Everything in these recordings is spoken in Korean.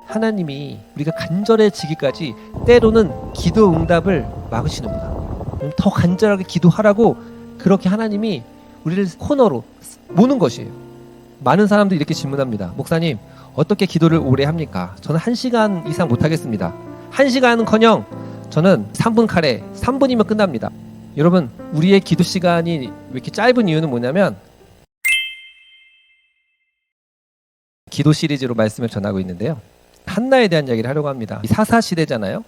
하나님이 우리가 간절해지기까지 때로는 기도 응답을 막으시는구나. 더 간절하게 기도하라고 그렇게 하나님이 우리를 코너로 모는 것이에요. 많은 사람들이 이렇게 질문합니다. 목사님, 어떻게 기도를 오래 합니까? 저는 1시간 이상 못하겠습니다. 1시간은커녕 저는 3분 카레 3분이면 끝납니다. 여러분, 우리의 기도 시간이 왜 이렇게 짧은 이유는 뭐냐면 기도 시리즈로 말씀을 전하고 있는데요. 한나에 대한 이야기를 하려고 합니다. 이 사사시대잖아요.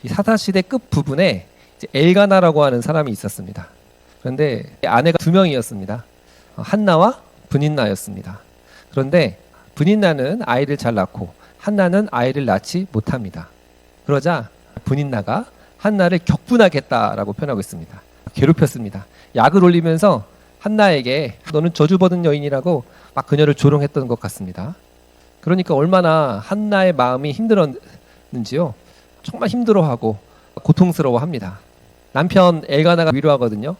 이 사사시대 끝 부분에 엘가나라고 하는 사람이 있었습니다. 그런데 아내가 2명이었습니다. 한나와 브닌나였습니다. 그런데 브닌나는 아이를 잘 낳고 한나는 아이를 낳지 못합니다. 그러자 브닌나가 한나를 격분하겠다라고 표현하고 있습니다. 괴롭혔습니다. 약을 올리면서 한나에게 너는 저주받은 여인이라고 막 그녀를 조롱했던 것 같습니다. 그러니까 얼마나 한나의 마음이 힘들었는지요. 정말 힘들어하고 고통스러워합니다. 남편 엘가나가 위로하거든요.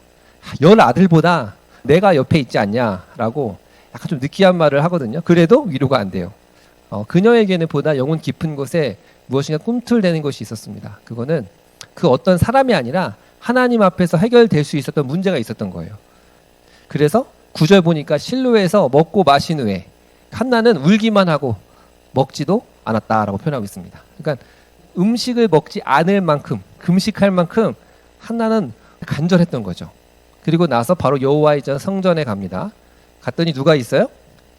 10아들보다 내가 옆에 있지 않냐라고 약간 좀 느끼한 말을 하거든요. 그래도 위로가 안 돼요. 그녀에게는 보다 영혼 깊은 곳에 무엇인가 꿈틀대는 것이 있었습니다. 그거는 그 어떤 사람이 아니라 하나님 앞에서 해결될 수 있었던 문제가 있었던 거예요. 그래서 9절 보니까 실로에서 먹고 마신 후에 한나는 울기만 하고 먹지도 않았다라고 표현하고 있습니다. 그러니까 음식을 먹지 않을 만큼, 금식할 만큼 한나는 간절했던 거죠. 그리고 나서 바로 여호와의 전 성전에 갑니다. 갔더니 누가 있어요?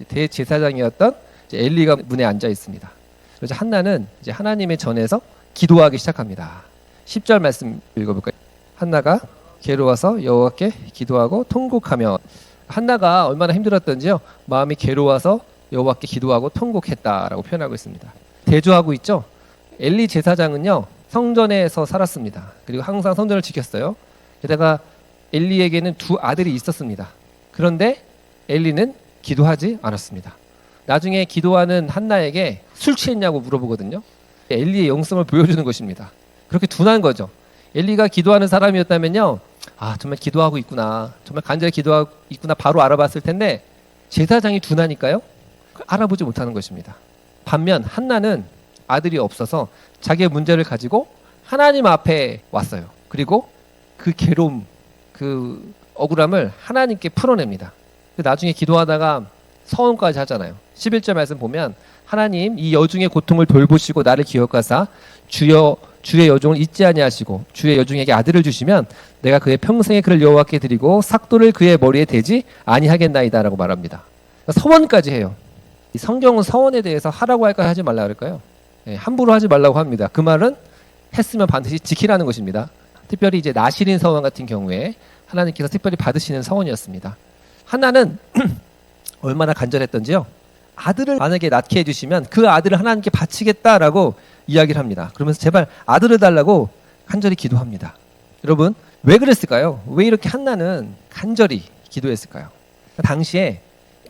대제사장이었던 엘리가 문에 앉아 있습니다. 그래서 한나는 이제 하나님의 전에서 기도하기 시작합니다. 10절 말씀 읽어볼까요? 한나가 괴로워서 여호와께 기도하고 통곡하며, 한나가 얼마나 힘들었던지요. 마음이 괴로워서 여호와께 기도하고 통곡했다라고 표현하고 있습니다. 대조하고 있죠. 엘리 제사장은요, 성전에서 살았습니다. 그리고 항상 성전을 지켰어요. 게다가 엘리에게는 2 아들이 있었습니다. 그런데 엘리는 기도하지 않았습니다. 나중에 기도하는 한나에게 술 취했냐고 물어보거든요. 엘리의 영성을 보여주는 것입니다. 그렇게 둔한 거죠. 엘리가 기도하는 사람이었다면요, 아, 정말 기도하고 있구나, 정말 간절히 기도하고 있구나 바로 알아봤을 텐데 제사장이 둔하니까요, 알아보지 못하는 것입니다. 반면 한나는 아들이 없어서 자기의 문제를 가지고 하나님 앞에 왔어요. 그리고 그 괴로움, 그 억울함을 하나님께 풀어냅니다. 나중에 기도하다가 서원까지 하잖아요. 11절 말씀 보면 하나님, 이 여중의 고통을 돌보시고 나를 기억하사 주의 여종을 잊지 아니하시고 주의 여종에게 아들을 주시면 내가 그의 평생에 그를 여호와께 드리고 삭도를 그의 머리에 대지 아니하겠나이다 라고 말합니다. 서원까지 해요. 이 성경은 서원에 대해서 하라고 할까요, 하지 말라 그럴까요? 함부로 하지 말라고 합니다. 그 말은 했으면 반드시 지키라는 것입니다. 특별히 이제 나실인 서원 같은 경우에 하나님께서 특별히 받으시는 서원이었습니다. 하나는 얼마나 간절했던지요. 아들을 만약에 낳게 해주시면 그 아들을 하나님께 바치겠다라고 이야기를 합니다. 그러면서 제발 아들을 달라고 간절히 기도합니다. 여러분, 왜 그랬을까요? 왜 이렇게 한나는 간절히 기도했을까요? 당시에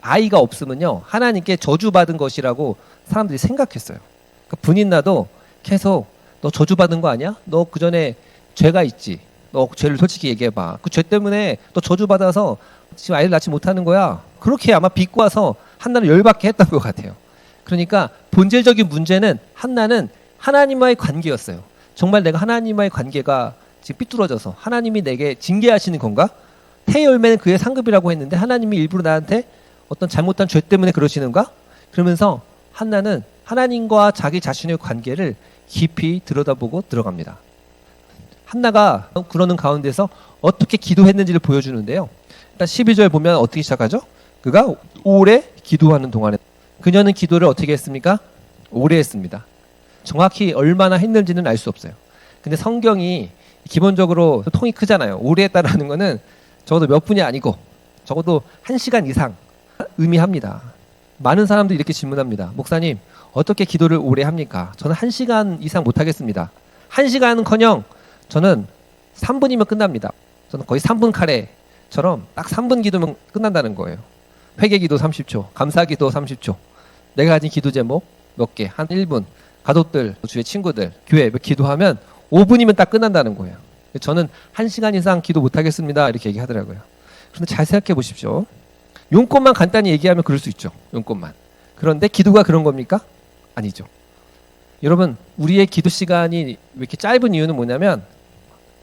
아이가 없으면요, 하나님께 저주받은 것이라고 사람들이 생각했어요. 그러니까 분인나도 계속 너 저주받은 거 아니야? 너 그 전에 죄가 있지. 너 죄를 솔직히 얘기해봐. 그 죄 때문에 너 저주받아서 지금 아이를 낳지 못하는 거야. 그렇게 아마 비꼬 와서 한나를 열받게 했던 것 같아요. 그러니까 본질적인 문제는 한나는 하나님과의 관계였어요. 정말 내가 하나님과의 관계가 지금 삐뚤어져서 하나님이 내게 징계하시는 건가? 해열매는 그의 상급이라고 했는데 하나님이 일부러 나한테 어떤 잘못한 죄 때문에 그러시는가? 그러면서 한나는 하나님과 자기 자신의 관계를 깊이 들여다보고 들어갑니다. 한나가 그러는 가운데서 어떻게 기도했는지를 보여주는데요. 일단 12절 보면 어떻게 시작하죠? 그가 오래 기도하는 동안에, 그녀는 기도를 어떻게 했습니까? 오래 했습니다. 정확히 얼마나 했는지는 알 수 없어요. 근데 성경이 기본적으로 통이 크잖아요. 오래 했다라는 거는 적어도 몇 분이 아니고 적어도 1시간 이상 의미합니다. 많은 사람들이 이렇게 질문합니다. 목사님, 어떻게 기도를 오래 합니까? 저는 1시간 이상 못하겠습니다. 1시간은커녕 저는 3분이면 끝납니다. 저는 거의 3분 카레처럼 딱 3분 기도면 끝난다는 거예요. 회개기도 30초, 감사기도 30초, 내가 가진 기도 제목 몇 개, 한 1분, 가족들, 주의 친구들, 교회 기도하면 5분이면 딱 끝난다는 거예요. 저는 1시간 이상 기도 못하겠습니다, 이렇게 얘기하더라고요. 그런데 잘 생각해 보십시오. 용건만 간단히 얘기하면 그럴 수 있죠. 용건만. 그런데 기도가 그런 겁니까? 아니죠. 여러분, 우리의 기도 시간이 왜 이렇게 짧은 이유는 뭐냐면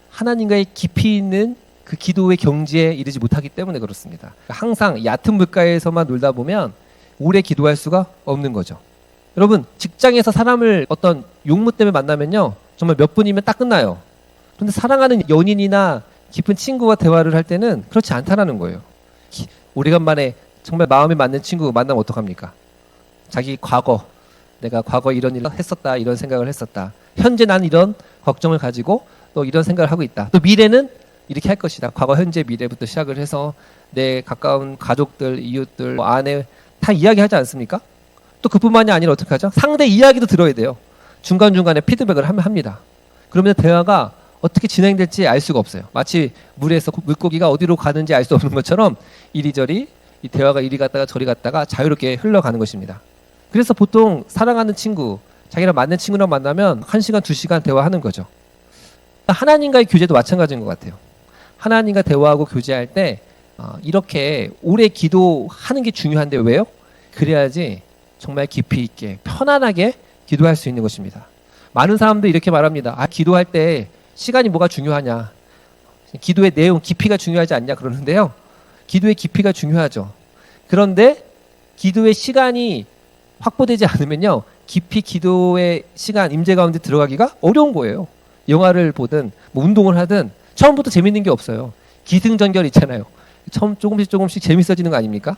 하나님과의 깊이 있는 그 기도의 경지에 이르지 못하기 때문에 그렇습니다. 항상 얕은 물가에서만 놀다 보면 오래 기도할 수가 없는 거죠. 여러분, 직장에서 사람을 어떤 용무 때문에 만나면요, 정말 몇 분이면 딱 끝나요. 그런데 사랑하는 연인이나 깊은 친구와 대화를 할 때는 그렇지 않다라는 거예요. 오래간만에 정말 마음에 맞는 친구 만나면 어떡합니까? 자기 과거, 내가 과거에 이런 일을 했었다, 이런 생각을 했었다. 현재 난 이런 걱정을 가지고 또 이런 생각을 하고 있다. 또 미래는 이렇게 할 것이다. 과거, 현재, 미래부터 시작을 해서 내 가까운 가족들, 이웃들, 아내 다 이야기하지 않습니까? 또 그뿐만이 아니라 어떻게 하죠? 상대 이야기도 들어야 돼요. 중간중간에 피드백을 합니다. 그러면 대화가 어떻게 진행될지 알 수가 없어요. 마치 물에서 물고기가 어디로 가는지 알 수 없는 것처럼 이리저리 이 대화가 이리 갔다가 저리 갔다가 자유롭게 흘러가는 것입니다. 그래서 보통 사랑하는 친구, 자기랑 맞는 친구랑 만나면 1시간, 2시간 대화하는 거죠. 하나님과의 교제도 마찬가지인 것 같아요. 하나님과 대화하고 교제할 때 이렇게 오래 기도하는 게 중요한데 왜요? 그래야지 정말 깊이 있게 편안하게 기도할 수 있는 것입니다. 많은 사람들이 이렇게 말합니다. 기도할 때 시간이 뭐가 중요하냐, 기도의 내용, 깊이가 중요하지 않냐 그러는데요. 기도의 깊이가 중요하죠. 그런데 기도의 시간이 확보되지 않으면요, 깊이 기도의 시간, 임재 가운데 들어가기가 어려운 거예요. 영화를 보든 뭐 운동을 하든 처음부터 재밌는 게 없어요. 기승전결 있잖아요. 처음 조금씩 재밌어지는 거 아닙니까?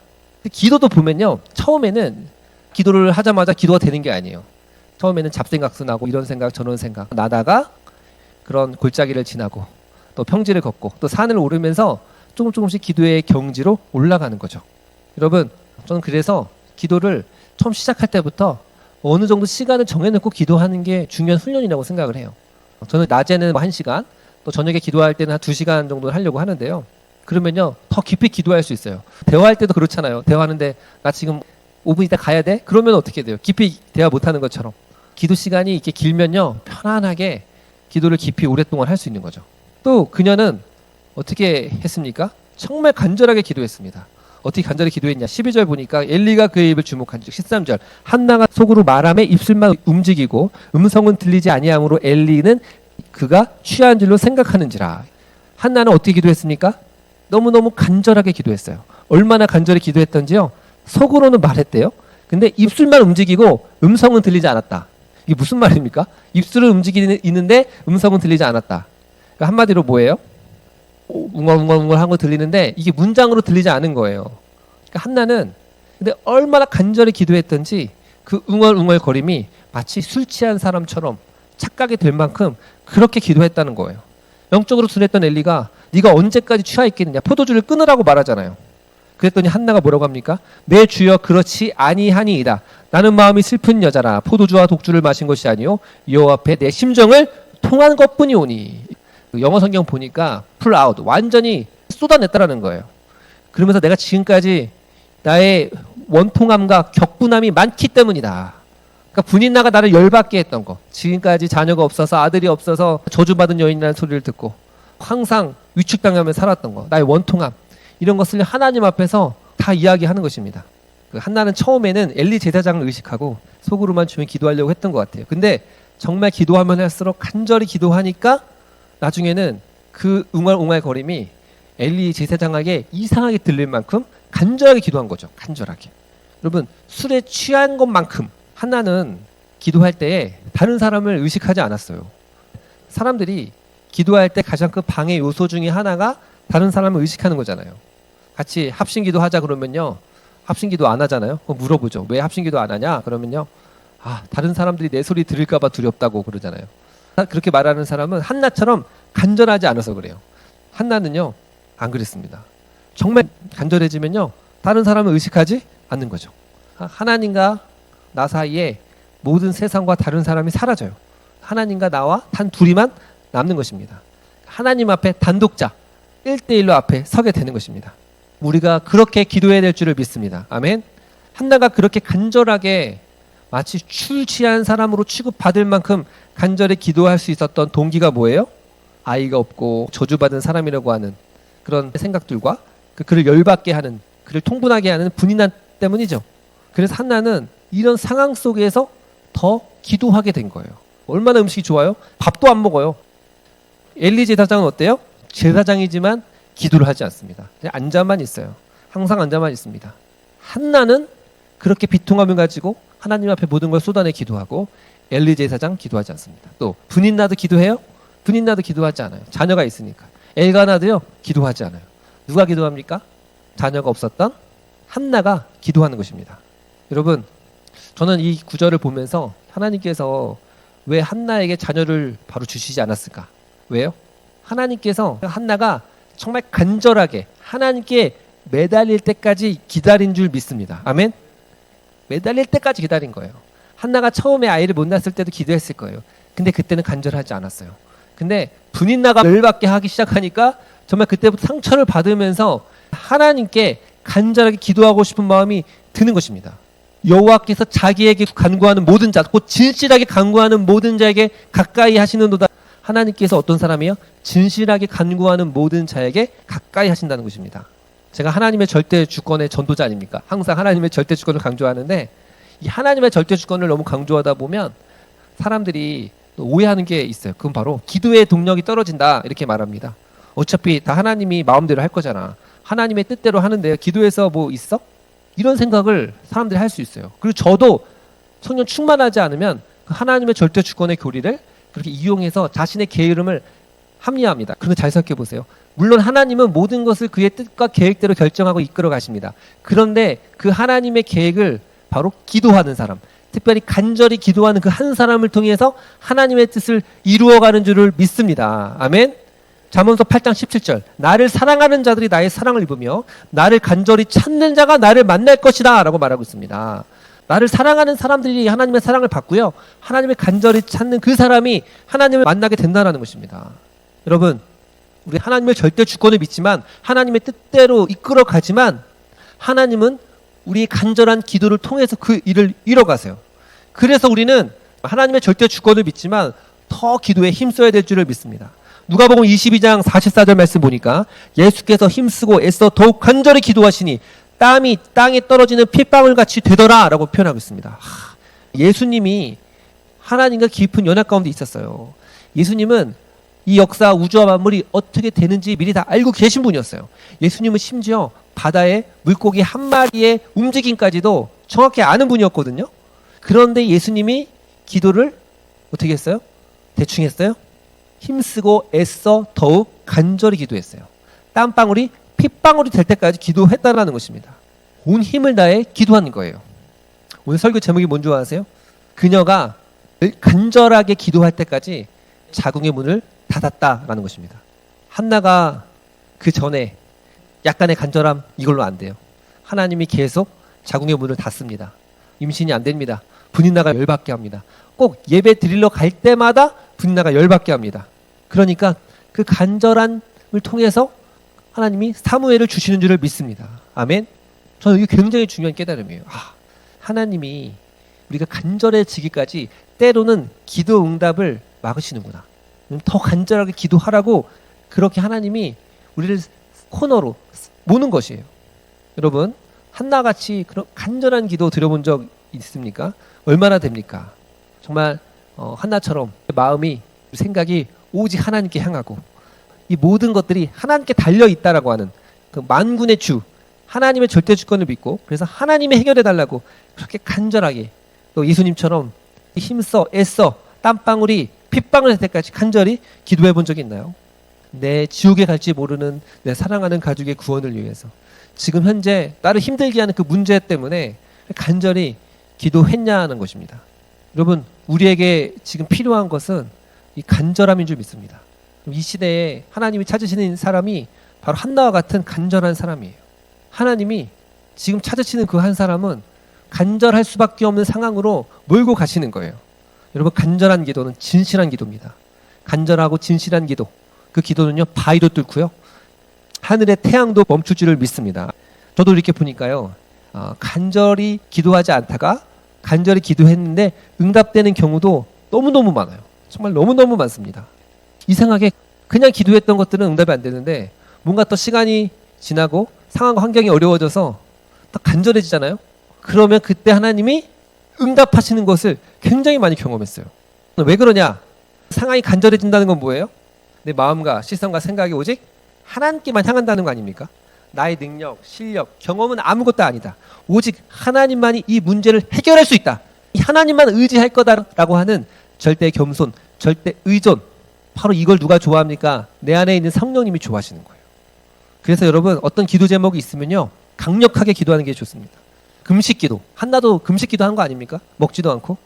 기도도 보면요, 처음에는 기도를 하자마자 기도가 되는 게 아니에요. 처음에는 잡생각도 나고 이런 생각 저런 생각 나다가 그런 골짜기를 지나고 또 평지를 걷고 또 산을 오르면서 조금씩 기도의 경지로 올라가는 거죠. 여러분, 저는 그래서 기도를 처음 시작할 때부터 어느 정도 시간을 정해놓고 기도하는 게 중요한 훈련이라고 생각을 해요. 저는 낮에는 1시간, 또 저녁에 기도할 때는 한 2시간 정도 하려고 하는데요. 그러면요, 더 깊이 기도할 수 있어요. 대화할 때도 그렇잖아요. 대화하는데 나 지금 5분 있다 가야 돼? 그러면 어떻게 돼요? 깊이 대화 못하는 것처럼. 기도 시간이 이렇게 길면요, 편안하게 기도를 깊이 오랫동안 할 수 있는 거죠. 또 그녀는 어떻게 했습니까? 정말 간절하게 기도했습니다. 어떻게 간절히 기도했냐? 12절 보니까 엘리가 그의 입을 주목한즉 13절 한나가 속으로 말하며 입술만 움직이고 음성은 들리지 아니하므로 엘리는 그가 취한 줄로 생각하는지라. 한나는 어떻게 기도했습니까? 너무너무 간절하게 기도했어요. 얼마나 간절히 기도했던지요, 속으로는 말했대요. 근데 입술만 움직이고 음성은 들리지 않았다. 이게 무슨 말입니까? 입술은 움직이는데 음성은 들리지 않았다. 그러니까 한마디로 뭐예요? 웅얼웅얼 한 거 들리는데 이게 문장으로 들리지 않은 거예요. 그러니까 한나는 근데 얼마나 간절히 기도했던지 그 웅얼웅얼 거림이 마치 술 취한 사람처럼 착각이 될 만큼 그렇게 기도했다는 거예요. 영적으로 순했던 엘리가 네가 언제까지 취하 있겠느냐, 포도주를 끊으라고 말하잖아요. 그랬더니 한나가 뭐라고 합니까? 내 주여 그렇지 아니하니이다. 나는 마음이 슬픈 여자라. 포도주와 독주를 마신 것이 아니요 여호와 앞에 내 심정을 통한 것뿐이오니. 영어 성경 보니까 풀 아웃, 완전히 쏟아냈다라는 거예요. 그러면서 내가 지금까지 나의 원통함과 격분함이 많기 때문이다. 그러니까 분인나가 나를 열받게 했던 거, 지금까지 자녀가 없어서 아들이 없어서 저주받은 여인이라는 소리를 듣고 항상 위축당하며 살았던 거, 나의 원통함, 이런 것을 하나님 앞에서 다 이야기하는 것입니다. 그 한나는 처음에는 엘리 제사장을 의식하고 속으로만 주면 기도하려고 했던 것 같아요. 근데 정말 기도하면 할수록 간절히 기도하니까 나중에는 그 웅얼웅얼 거림이 엘리 제사장에게 이상하게 들릴 만큼 간절하게 기도한 거죠. 간절하게. 여러분, 술에 취한 것만큼 한나는 기도할 때에 다른 사람을 의식하지 않았어요. 사람들이 기도할 때 가장 큰 방해 요소 중에 하나가 다른 사람을 의식하는 거잖아요. 같이 합심기도 하자 그러면요, 합심기도 안 하잖아요. 물어보죠. 왜 합심기도 안 하냐? 그러면요, 다른 사람들이 내 소리 들을까 봐 두렵다고 그러잖아요. 그렇게 말하는 사람은 한나처럼 간절하지 않아서 그래요. 한나는요, 안 그랬습니다. 정말 간절해지면요, 다른 사람을 의식하지 않는 거죠. 하나님과 나 사이에 모든 세상과 다른 사람이 사라져요. 하나님과 나와 단 둘이만 남는 것입니다. 하나님 앞에 단독자 1대1로 앞에 서게 되는 것입니다. 우리가 그렇게 기도해야 될 줄을 믿습니다. 아멘. 한나가 그렇게 간절하게 마치 술 취한 사람으로 취급받을 만큼 간절히 기도할 수 있었던 동기가 뭐예요? 아이가 없고 저주받은 사람이라고 하는 그런 생각들과 그를 열받게 하는, 그를 통분하게 하는 분인난 때문이죠. 그래서 한나는 이런 상황 속에서 더 기도하게 된 거예요. 얼마나 음식이 좋아요? 밥도 안 먹어요. 엘리 제사장은 어때요? 제사장이지만 기도를 하지 않습니다. 그냥 앉아만 있어요. 항상 앉아만 있습니다. 한나는 그렇게 비통함을 가지고 하나님 앞에 모든 걸 쏟아내 기도하고, 엘리 제사장 기도하지 않습니다. 또 분인나도 기도해요? 분인나도 기도하지 않아요. 자녀가 있으니까. 엘가나도요, 기도하지 않아요. 누가 기도합니까? 자녀가 없었던 한나가 기도하는 것입니다. 여러분, 저는 이 구절을 보면서 하나님께서 왜 한나에게 자녀를 바로 주시지 않았을까? 왜요? 하나님께서 한나가 정말 간절하게 하나님께 매달릴 때까지 기다린 줄 믿습니다. 아멘? 매달릴 때까지 기다린 거예요. 한나가 처음에 아이를 못 낳았을 때도 기도했을 거예요. 근데 그때는 간절하지 않았어요. 근데 분인나가 열받게 하기 시작하니까 정말 그때부터 상처를 받으면서 하나님께 간절하게 기도하고 싶은 마음이 드는 것입니다. 여호와께서 자기에게 간구하는 모든 자, 곧 진실하게 간구하는 모든 자에게 가까이 하시는도다. 하나님께서 어떤 사람이요? 진실하게 간구하는 모든 자에게 가까이 하신다는 것입니다. 제가 하나님의 절대 주권의 전도자 아닙니까? 항상 하나님의 절대 주권을 강조하는데, 이 하나님의 절대 주권을 너무 강조하다 보면 사람들이 오해하는 게 있어요. 그건 바로 기도의 동력이 떨어진다, 이렇게 말합니다. 어차피 다 하나님이 마음대로 할 거잖아. 하나님의 뜻대로 하는데 기도에서 뭐 있어? 이런 생각을 사람들이 할 수 있어요. 그리고 저도 성령 충만하지 않으면 그 하나님의 절대 주권의 교리를 그렇게 이용해서 자신의 게으름을 합리화합니다. 그런데 잘 생각해 보세요. 물론 하나님은 모든 것을 그의 뜻과 계획대로 결정하고 이끌어 가십니다. 그런데 그 하나님의 계획을 바로 기도하는 사람, 특별히 간절히 기도하는 그 한 사람을 통해서 하나님의 뜻을 이루어가는 줄을 믿습니다. 아멘. 잠언서 8장 17절, 나를 사랑하는 자들이 나의 사랑을 입으며 나를 간절히 찾는 자가 나를 만날 것이다 라고 말하고 있습니다. 나를 사랑하는 사람들이 하나님의 사랑을 받고요, 하나님을 간절히 찾는 그 사람이 하나님을 만나게 된다는 것입니다. 여러분, 우리 하나님의 절대 주권을 믿지만 하나님의 뜻대로 이끌어 가지만 하나님은 우리의 간절한 기도를 통해서 그 일을 이뤄가세요. 그래서 우리는 하나님의 절대 주권을 믿지만 더 기도에 힘써야 될 줄을 믿습니다. 누가복음 22장 44절 말씀 보니까 예수께서 힘쓰고 애써 더욱 간절히 기도하시니 땀이 땅에 떨어지는 핏방울같이 되더라 라고 표현하고 있습니다. 예수님이 하나님과 깊은 연합 가운데 있었어요. 예수님은 이 역사, 우주와 만물이 어떻게 되는지 미리 다 알고 계신 분이었어요. 예수님은 심지어 바다의 물고기 한 마리의 움직임까지도 정확히 아는 분이었거든요. 그런데 예수님이 기도를 어떻게 했어요? 대충 했어요? 힘쓰고 애써 더욱 간절히 기도했어요. 땀방울이 핏방울이 될 때까지 기도했다는 것입니다. 온 힘을 다해 기도하는 거예요. 오늘 설교 제목이 뭔지 아세요? 그녀가 간절하게 기도할 때까지 자궁의 문을 닫았다라는 것입니다. 한나가 그 전에 약간의 간절함, 이걸로 안 돼요. 하나님이 계속 자궁의 문을 닫습니다. 임신이 안 됩니다. 분인나가 열받게 합니다. 꼭 예배 드리러 갈 때마다 분인나가 열받게 합니다. 그러니까 그 간절함을 통해서 하나님이 사무엘을 주시는 줄을 믿습니다. 아멘. 저는 이게 굉장히 중요한 깨달음이에요. 하나님이 우리가 간절해지기까지 때로는 기도 응답을 막으시는구나. 더 간절하게 기도하라고 그렇게 하나님이 우리를 코너로 모는 것이에요. 여러분, 한나같이 그런 간절한 기도 드려본 적 있습니까? 얼마나 됩니까? 정말 한나처럼 마음이, 생각이 오직 하나님께 향하고 이 모든 것들이 하나님께 달려있다라고 하는 그 만군의 주 하나님의 절대 주권을 믿고, 그래서 하나님이 해결해 달라고 그렇게 간절하게, 또 예수님처럼 힘써 애써 땀방울이 핏방울 될 때까지 간절히 기도해 본 적이 있나요? 내 지옥에 갈지 모르는 내 사랑하는 가족의 구원을 위해서, 지금 현재 나를 힘들게 하는 그 문제 때문에 간절히 기도했냐는 것입니다. 여러분, 우리에게 지금 필요한 것은 이 간절함인 줄 믿습니다. 이 시대에 하나님이 찾으시는 사람이 바로 한나와 같은 간절한 사람이에요. 하나님이 지금 찾으시는 그 한 사람은 간절할 수밖에 없는 상황으로 몰고 가시는 거예요. 여러분, 간절한 기도는 진실한 기도입니다. 간절하고 진실한 기도, 그 기도는요, 바위도 뚫고요, 하늘의 태양도 멈출 줄을 믿습니다. 저도 이렇게 보니까요, 간절히 기도하지 않다가 간절히 기도했는데 응답되는 경우도 너무너무 많아요. 정말 너무너무 많습니다. 이상하게 그냥 기도했던 것들은 응답이 안 되는데 뭔가 또 시간이 지나고 상황과 환경이 어려워져서 또 간절해지잖아요. 그러면 그때 하나님이 응답하시는 것을 굉장히 많이 경험했어요. 왜 그러냐? 상황이 간절해진다는 건 뭐예요? 내 마음과 시선과 생각이 오직 하나님께만 향한다는 거 아닙니까? 나의 능력, 실력, 경험은 아무것도 아니다. 오직 하나님만이 이 문제를 해결할 수 있다. 이 하나님만 의지할 거다라고 하는 절대 겸손, 절대 의존. 바로 이걸 누가 좋아합니까? 내 안에 있는 성령님이 좋아하시는 거예요. 그래서 여러분, 어떤 기도 제목이 있으면요, 강력하게 기도하는 게 좋습니다. 금식기도. 한나도 금식기도 하는 거 아닙니까? 먹지도 않고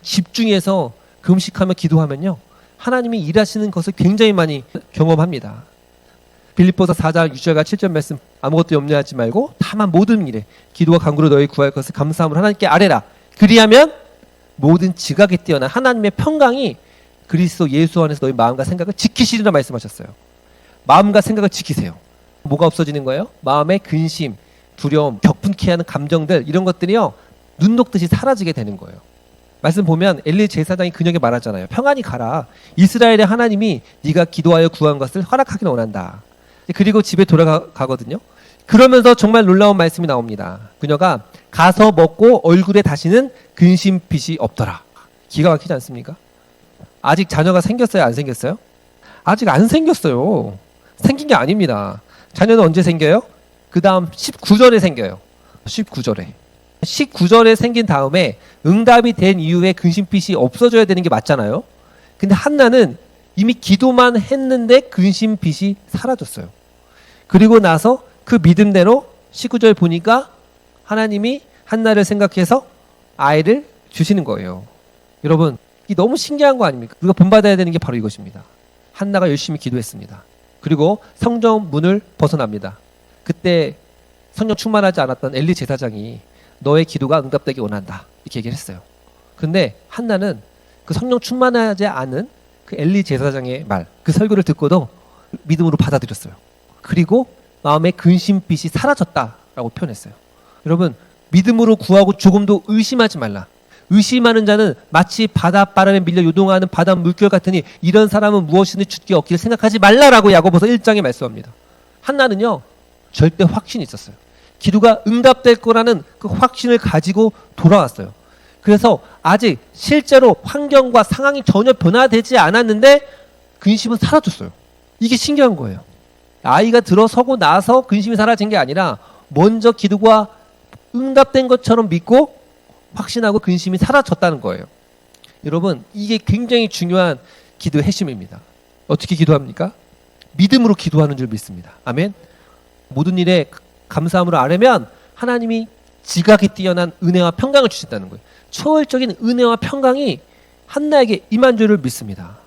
집중해서 금식하며 기도하면요, 하나님이 일하시는 것을 굉장히 많이 경험합니다. 빌립보서 4장 6절과 7절 말씀, 아무것도 염려하지 말고 다만 모든 일에 기도와 간구로 너희 구할 것을 감사함으로 하나님께 아뢰라. 그리하면 모든 지각에 뛰어난 하나님의 평강이 그리스도 예수 안에서 너희 마음과 생각을 지키시리라 말씀하셨어요. 마음과 생각을 지키세요. 뭐가 없어지는 거예요? 마음의 근심, 두려움, 격분케 하는 감정들, 이런 것들이요, 눈 녹듯이 사라지게 되는 거예요. 말씀 보면 엘리 제사장이 그녀에게 말하잖아요. 평안히 가라. 이스라엘의 하나님이 네가 기도하여 구한 것을 허락하기를 원한다. 그리고 집에 돌아가거든요. 그러면서 정말 놀라운 말씀이 나옵니다. 그녀가 가서 먹고 얼굴에 다시는 근심빛이 없더라. 기가 막히지 않습니까? 아직 자녀가 생겼어요? 안 생겼어요? 아직 안 생겼어요. 생긴 게 아닙니다. 자녀는 언제 생겨요? 그 다음 19절에 생겨요. 19절에 생긴 다음에 응답이 된 이후에 근심빛이 없어져야 되는 게 맞잖아요. 근데 한나는 이미 기도만 했는데 근심빛이 사라졌어요. 그리고 나서 그 믿음대로 19절 보니까 하나님이 한나를 생각해서 아이를 주시는 거예요. 여러분, 이 너무 신기한 거 아닙니까? 우리가 본받아야 되는 게 바로 이것입니다. 한나가 열심히 기도했습니다. 그리고 성전 문을 벗어납니다. 그때 성령 충만하지 않았던 엘리 제사장이 너의 기도가 응답되기 원한다, 이렇게 얘기를 했어요. 근데 한나는 그 성령 충만하지 않은 그 엘리 제사장의 말, 그 설교를 듣고도 믿음으로 받아들였어요. 그리고 마음의 근심빛이 사라졌다라고 표현했어요. 여러분, 믿음으로 구하고 조금도 의심하지 말라. 의심하는 자는 마치 바닷바람에 밀려 요동하는 바다 물결 같으니 이런 사람은 무엇이든 주께 얻기를 생각하지 말라라고 야고보서 1장에 말씀합니다. 한나는요, 절대 확신이 있었어요. 기도가 응답될 거라는 그 확신을 가지고 돌아왔어요. 그래서 아직 실제로 환경과 상황이 전혀 변화되지 않았는데 근심은 사라졌어요. 이게 신기한 거예요. 아이가 들어서고 나서 근심이 사라진 게 아니라 먼저 기도가 응답된 것처럼 믿고 확신하고 근심이 사라졌다는 거예요. 여러분, 이게 굉장히 중요한 기도의 핵심입니다. 어떻게 기도합니까? 믿음으로 기도하는 줄 믿습니다. 아멘. 모든 일에 감사함으로 아뢰면 하나님이 지각이 뛰어난 은혜와 평강을 주신다는 거예요. 초월적인 은혜와 평강이 한나에게 임한 줄을 믿습니다.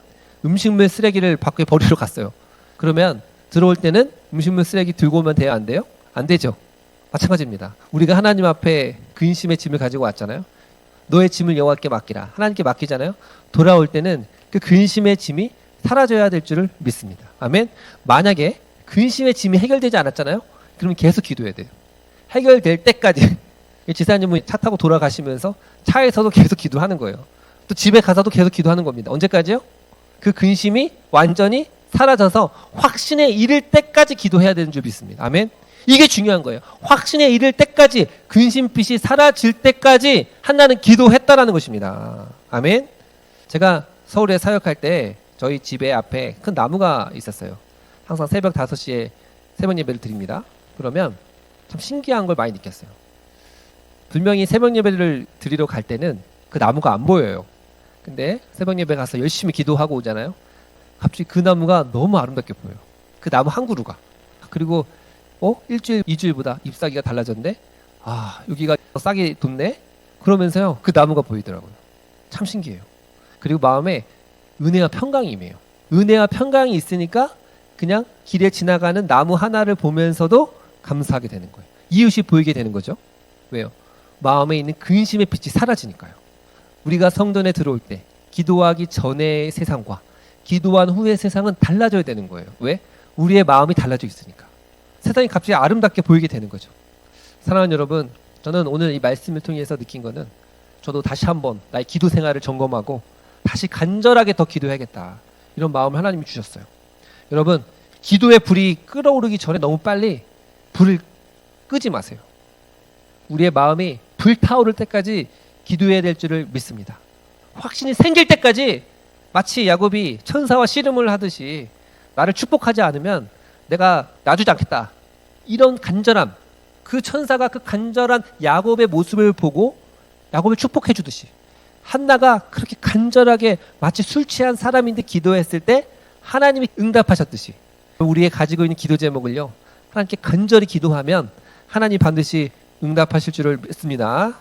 음식물 쓰레기를 밖에 버리러 갔어요. 그러면 들어올 때는 음식물 쓰레기 들고 오면 돼요? 안 돼요? 안 되죠. 마찬가지입니다. 우리가 하나님 앞에 근심의 짐을 가지고 왔잖아요. 너의 짐을 여호와께 맡기라. 하나님께 맡기잖아요. 돌아올 때는 그 근심의 짐이 사라져야 될 줄을 믿습니다. 아멘. 만약에 근심의 짐이 해결되지 않았잖아요. 그러면 계속 기도해야 돼요. 해결될 때까지. 지사님은 차 타고 돌아가시면서 차에서도 계속 기도하는 거예요. 또 집에 가서도 계속 기도하는 겁니다. 언제까지요? 그 근심이 완전히 사라져서 확신에 이를 때까지 기도해야 되는 줄 믿습니다. 아멘. 이게 중요한 거예요. 확신에 이를 때까지, 근심빛이 사라질 때까지 한나는 기도했다라는 것입니다. 아멘. 제가 서울에 사역할 때 저희 집에 앞에 큰 나무가 있었어요. 항상 새벽 5시에 새벽 예배를 드립니다. 그러면 참 신기한 걸 많이 느꼈어요. 분명히 새벽 예배를 드리러 갈 때는 그 나무가 안 보여요. 근데 새벽 예배 가서 열심히 기도하고 오잖아요. 갑자기 그 나무가 너무 아름답게 보여요. 그 나무 한 그루가. 그리고 일주일, 2주일보다 잎사귀가 달라졌네? 아, 여기가 싹이 돋네? 그러면서요, 그 나무가 보이더라고요. 참 신기해요. 그리고 마음에 은혜와 평강이 임해요. 은혜와 평강이 있으니까 그냥 길에 지나가는 나무 하나를 보면서도 감사하게 되는 거예요. 이웃이 보이게 되는 거죠. 왜요? 마음에 있는 근심의 빛이 사라지니까요. 우리가 성전에 들어올 때 기도하기 전의 세상과 기도한 후의 세상은 달라져야 되는 거예요. 왜? 우리의 마음이 달라져 있으니까. 세상이 갑자기 아름답게 보이게 되는 거죠. 사랑하는 여러분, 저는 오늘 이 말씀을 통해서 느낀 거는 저도 다시 한번 나의 기도 생활을 점검하고 다시 간절하게 더 기도해야겠다, 이런 마음을 하나님이 주셨어요. 여러분, 기도의 불이 끓어오르기 전에 너무 빨리 불을 끄지 마세요. 우리의 마음이 불타오를 때까지 기도해야 될 줄을 믿습니다. 확신이 생길 때까지 마치 야곱이 천사와 씨름을 하듯이 나를 축복하지 않으면 내가 놔주지 않겠다. 이런 간절함, 그 천사가 그 간절한 야곱의 모습을 보고 야곱을 축복해 주듯이 한나가 그렇게 간절하게 마치 술 취한 사람인데 기도했을 때 하나님이 응답하셨듯이 우리의 가지고 있는 기도 제목을요, 하나님께 간절히 기도하면 하나님 반드시 응답하실 줄을 믿습니다.